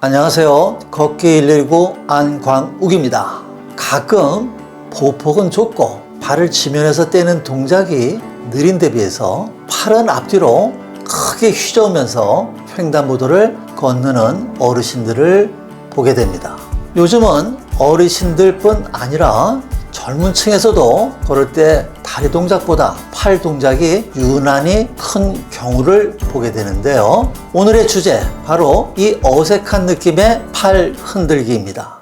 안녕하세요. 걷기 119 안광욱입니다. 가끔 보폭은 좁고 발을 지면에서 떼는 동작이 느린 데 비해서 팔은 앞뒤로 크게 휘저으면서 횡단보도를 건너는 어르신들을 보게 됩니다. 요즘은 어르신들뿐 아니라 젊은 층에서도 걸을 때 다리 동작보다 팔 동작이 유난히 큰 경우를 보게 되는데요. 오늘의 주제, 바로 이 어색한 느낌의 팔 흔들기입니다.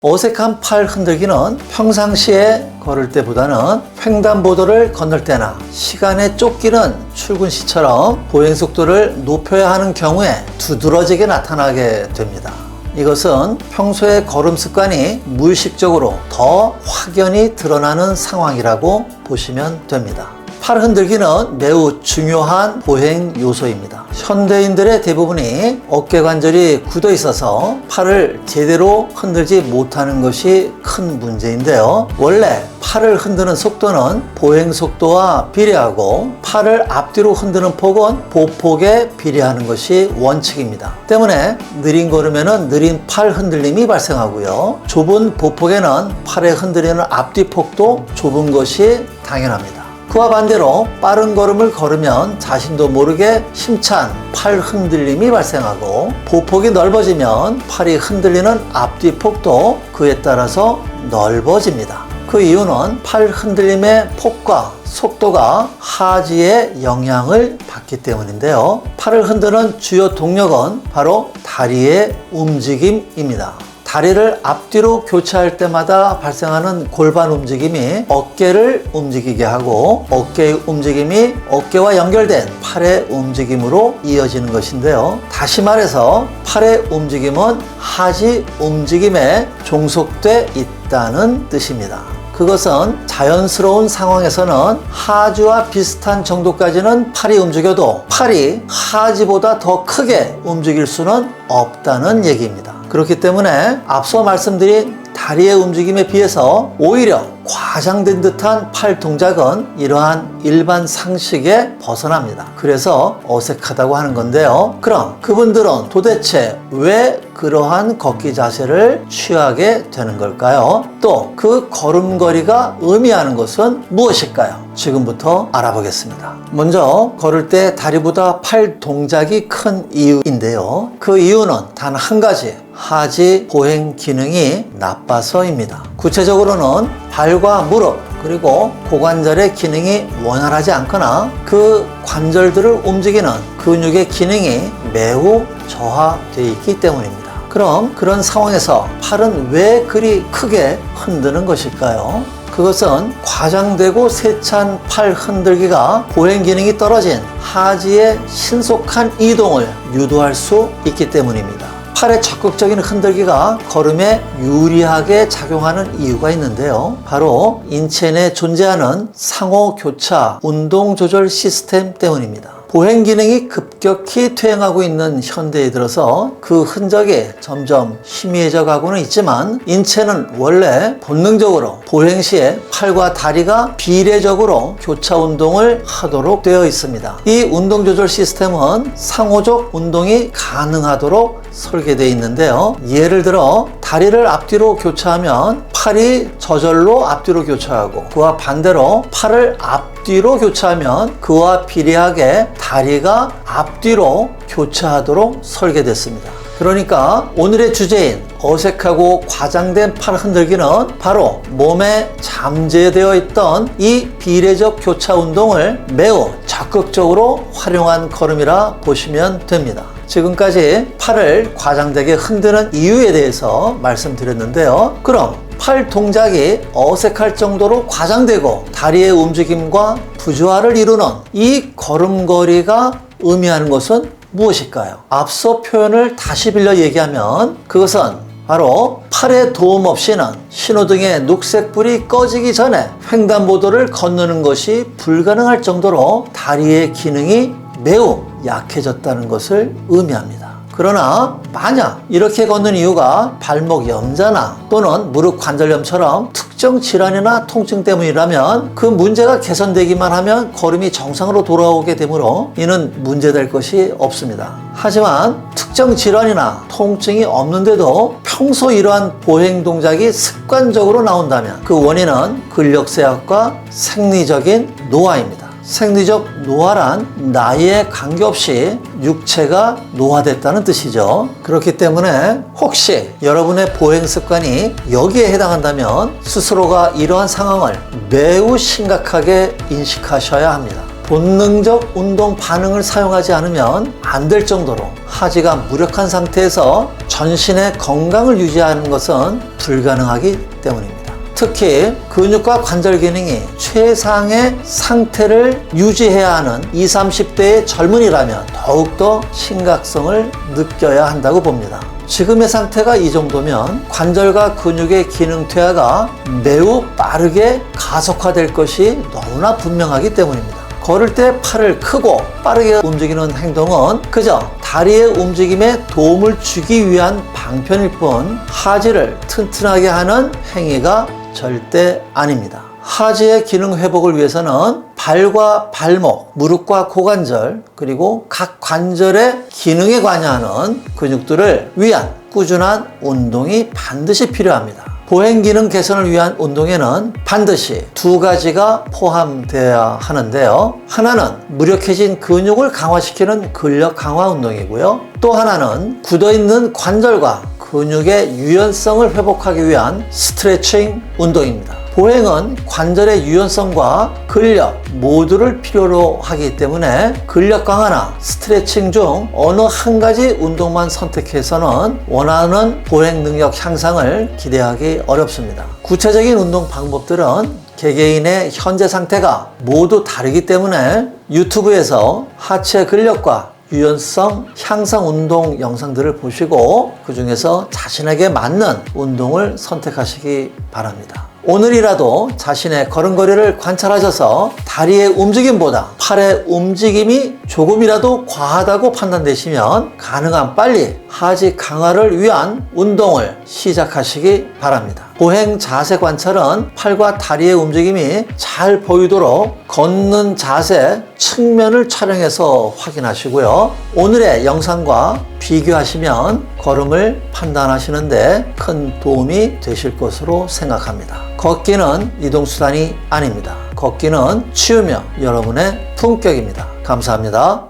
어색한 팔 흔들기는 평상시에 걸을 때보다는 횡단보도를 건널 때나 시간에 쫓기는 출근 시처럼 보행 속도를 높여야 하는 경우에 두드러지게 나타나게 됩니다. 이것은 평소의 걸음 습관이 무의식적으로 더 확연히 드러나는 상황이라고 보시면 됩니다. 팔 흔들기는 매우 중요한 보행 요소입니다. 현대인들의 대부분이 어깨 관절이 굳어 있어서 팔을 제대로 흔들지 못하는 것이 큰 문제인데요. 원래 팔을 흔드는 속도는 보행 속도와 비례하고 팔을 앞뒤로 흔드는 폭은 보폭에 비례하는 것이 원칙입니다. 때문에 느린 걸음에는 느린 팔 흔들림이 발생하고요. 좁은 보폭에는 팔에 흔들리는 앞뒤 폭도 좁은 것이 당연합니다. 그와 반대로 빠른 걸음을 걸으면 자신도 모르게 힘찬 팔 흔들림이 발생하고, 보폭이 넓어지면 팔이 흔들리는 앞뒤 폭도 그에 따라서 넓어집니다. 그 이유는 팔 흔들림의 폭과 속도가 하지에 영향을 받기 때문인데요. 팔을 흔드는 주요 동력은 바로 다리의 움직임입니다. 다리를 앞뒤로 교차할 때마다 발생하는 골반 움직임이 어깨를 움직이게 하고, 어깨의 움직임이 어깨와 연결된 팔의 움직임으로 이어지는 것인데요. 다시 말해서 팔의 움직임은 하지 움직임에 종속돼 있다는 뜻입니다. 그것은 자연스러운 상황에서는 하지와 비슷한 정도까지는 팔이 움직여도 팔이 하지보다 더 크게 움직일 수는 없다는 얘기입니다. 그렇기 때문에 앞서 말씀드린 다리의 움직임에 비해서 오히려 과장된 듯한 팔 동작은 이러한 일반 상식에 벗어납니다. 그래서 어색하다고 하는 건데요. 그럼 그분들은 도대체 왜 그러한 걷기 자세를 취하게 되는 걸까요? 또 그 걸음걸이가 의미하는 것은 무엇일까요? 지금부터 알아보겠습니다. 먼저 걸을 때 다리보다 팔 동작이 큰 이유인데요. 그 이유는 단 한 가지, 하지 보행 기능이 나빠서입니다. 구체적으로는 발과 무릎 그리고 고관절의 기능이 원활하지 않거나 그 관절들을 움직이는 근육의 기능이 매우 저하되어 있기 때문입니다. 그럼 그런 상황에서 팔은 왜 그리 크게 흔드는 것일까요? 그것은 과장되고 세찬 팔 흔들기가 보행 기능이 떨어진 하지의 신속한 이동을 유도할 수 있기 때문입니다. 팔의 적극적인 흔들기가 걸음에 유리하게 작용하는 이유가 있는데요. 바로 인체 내에 존재하는 상호 교차 운동 조절 시스템 때문입니다. 보행 기능이 급격히 퇴행하고 있는 현대에 들어서 그 흔적이 점점 희미해져 가고는 있지만, 인체는 원래 본능적으로 보행 시에 팔과 다리가 비례적으로 교차 운동을 하도록 되어 있습니다. 이 운동 조절 시스템은 상호적 운동이 가능하도록 설계되어 있는데요. 예를 들어 다리를 앞뒤로 교차하면 팔이 저절로 앞뒤로 교차하고, 그와 반대로 팔을 앞뒤로 교차하면 그와 비례하게 다리가 앞뒤로 교차하도록 설계됐습니다. 그러니까 오늘의 주제인 어색하고 과장된 팔 흔들기는 바로 몸에 잠재되어 있던 이 비례적 교차 운동을 매우 적극적으로 활용한 걸음이라 보시면 됩니다. 지금까지 팔을 과장되게 흔드는 이유에 대해서 말씀드렸는데요. 그럼 팔 동작이 어색할 정도로 과장되고 다리의 움직임과 부조화를 이루는 이 걸음걸이가 의미하는 것은 무엇일까요? 앞서 표현을 다시 빌려 얘기하면 그것은 바로 팔의 도움 없이는 신호등의 녹색불이 꺼지기 전에 횡단보도를 건너는 것이 불가능할 정도로 다리의 기능이 매우 약해졌다는 것을 의미합니다. 그러나 만약 이렇게 걷는 이유가 발목 염자나 또는 무릎 관절염처럼 특정 질환이나 통증 때문이라면 그 문제가 개선되기만 하면 걸음이 정상으로 돌아오게 되므로 이는 문제될 것이 없습니다. 하지만 특정 질환이나 통증이 없는데도 평소 이러한 보행 동작이 습관적으로 나온다면 그 원인은 근력쇠약과 생리적인 노화입니다. 생리적 노화란 나이에 관계없이 육체가 노화됐다는 뜻이죠. 그렇기 때문에 혹시 여러분의 보행 습관이 여기에 해당한다면 스스로가 이러한 상황을 매우 심각하게 인식하셔야 합니다. 본능적 운동 반응을 사용하지 않으면 안 될 정도로 하지가 무력한 상태에서 전신의 건강을 유지하는 것은 불가능하기 때문입니다. 특히 근육과 관절 기능이 최상의 상태를 유지해야 하는 20, 30대의 젊은이라면 더욱더 심각성을 느껴야 한다고 봅니다. 지금의 상태가 이 정도면 관절과 근육의 기능 퇴화가 매우 빠르게 가속화될 것이 너무나 분명하기 때문입니다. 걸을 때 팔을 크고 빠르게 움직이는 행동은 그저 다리의 움직임에 도움을 주기 위한 방편일 뿐 하지를 튼튼하게 하는 행위가 절대 아닙니다. 하지의 기능 회복을 위해서는 발과 발목, 무릎과 고관절, 그리고 각 관절의 기능에 관여하는 근육들을 위한 꾸준한 운동이 반드시 필요합니다. 보행 기능 개선을 위한 운동에는 반드시 두 가지가 포함되어야 하는데요. 하나는 무력해진 근육을 강화시키는 근력 강화 운동이고요. 또 하나는 굳어있는 관절과 근육의 유연성을 회복하기 위한 스트레칭 운동입니다. 보행은 관절의 유연성과 근력 모두를 필요로 하기 때문에 근력 강화나 스트레칭 중 어느 한 가지 운동만 선택해서는 원하는 보행 능력 향상을 기대하기 어렵습니다. 구체적인 운동 방법들은 개개인의 현재 상태가 모두 다르기 때문에 유튜브에서 하체 근력과 유연성 향상 운동 영상들을 보시고 그 중에서 자신에게 맞는 운동을 선택하시기 바랍니다. 오늘이라도 자신의 걸음걸이를 관찰하셔서 다리의 움직임보다 팔의 움직임이 조금이라도 과하다고 판단되시면 가능한 빨리 하지 강화를 위한 운동을 시작하시기 바랍니다. 보행 자세 관찰은 팔과 다리의 움직임이 잘 보이도록 걷는 자세 측면을 촬영해서 확인하시고요. 오늘의 영상과 비교하시면 걸음을 판단하시는데 큰 도움이 되실 것으로 생각합니다. 걷기는 이동수단이 아닙니다. 걷기는 치유며 여러분의 품격입니다. 감사합니다.